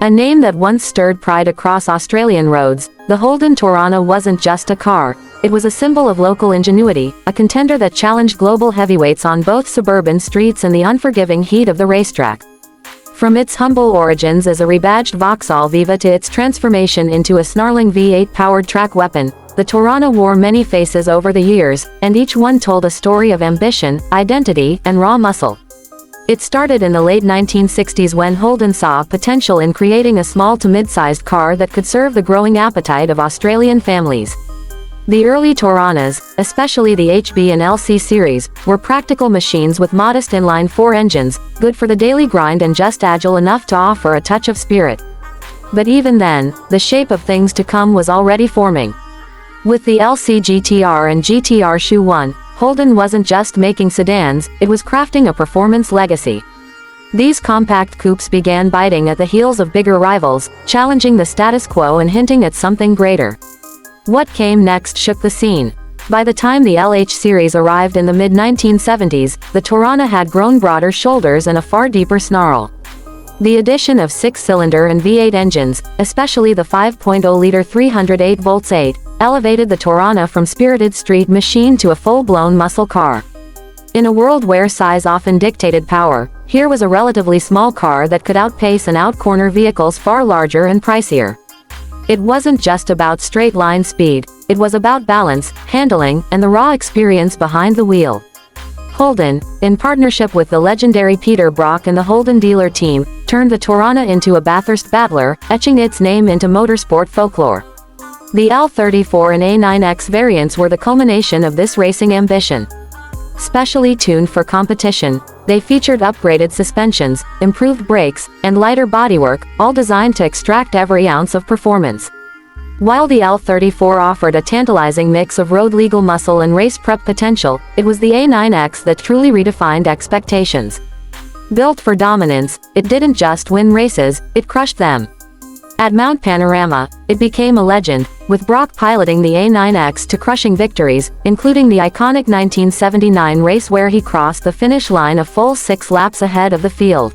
A name that once stirred pride across Australian roads, the Holden Torana wasn't just a car, it was a symbol of local ingenuity, a contender that challenged global heavyweights on both suburban streets and the unforgiving heat of the racetrack. From its humble origins as a rebadged Vauxhall Viva to its transformation into a snarling V8-powered track weapon, the Torana wore many faces over the years, and each one told a story of ambition, identity, and raw muscle. It started in the late 1960s when Holden saw potential in creating a small to mid-sized car that could serve the growing appetite of Australian families. The early Toranas, especially the HB and LC series, were practical machines with modest inline-4 engines, good for the daily grind and just agile enough to offer a touch of spirit. But even then, the shape of things to come was already forming. With the LC GTR and GTR Shoe 1, Holden wasn't just making sedans, it was crafting a performance legacy. These compact coupes began biting at the heels of bigger rivals, challenging the status quo and hinting at something greater. What came next shook the scene. By the time the LH series arrived in the mid-1970s, the Torana had grown broader shoulders and a far deeper snarl. The addition of 6-cylinder and V8 engines, especially the 5.0-liter 308 volts 8, elevated the Torana from spirited street machine to a full-blown muscle car. In a world where size often dictated power, here was a relatively small car that could outpace and outcorner vehicles far larger and pricier. It wasn't just about straight-line speed, it was about balance, handling, and the raw experience behind the wheel. Holden, in partnership with the legendary Peter Brock and the Holden dealer team, turned the Torana into a Bathurst battler, etching its name into motorsport folklore. The L34 and A9X variants were the culmination of this racing ambition. Specially tuned for competition, they featured upgraded suspensions, improved brakes, and lighter bodywork, all designed to extract every ounce of performance. While the L34 offered a tantalizing mix of road-legal muscle and race prep potential, it was the A9X that truly redefined expectations. Built for dominance, it didn't just win races, it crushed them. At Mount Panorama, it became a legend, with Brock piloting the A9X to crushing victories, including the iconic 1979 race where he crossed the finish line a full 6 laps ahead of the field.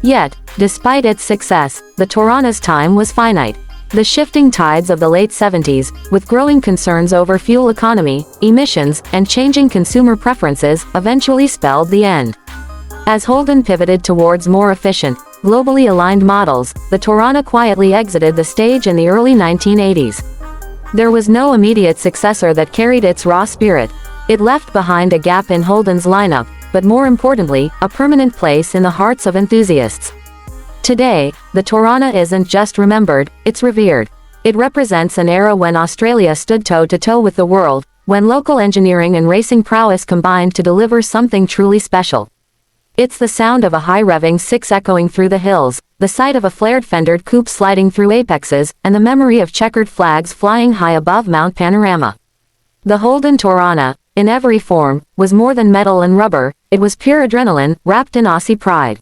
Yet, despite its success, the Torana's time was finite. The shifting tides of the late 70s, with growing concerns over fuel economy, emissions, and changing consumer preferences, eventually spelled the end. As Holden pivoted towards more efficient, globally aligned models, the Torana quietly exited the stage in the early 1980s. There was no immediate successor that carried its raw spirit. It left behind a gap in Holden's lineup, but more importantly, a permanent place in the hearts of enthusiasts. Today, the Torana isn't just remembered, it's revered. It represents an era when Australia stood toe-to-toe with the world, when local engineering and racing prowess combined to deliver something truly special. It's the sound of a high-revving 6 echoing through the hills, the sight of a flared-fendered coupe sliding through apexes, and the memory of checkered flags flying high above Mount Panorama. The Holden Torana, in every form, was more than metal and rubber, it was pure adrenaline, wrapped in Aussie pride.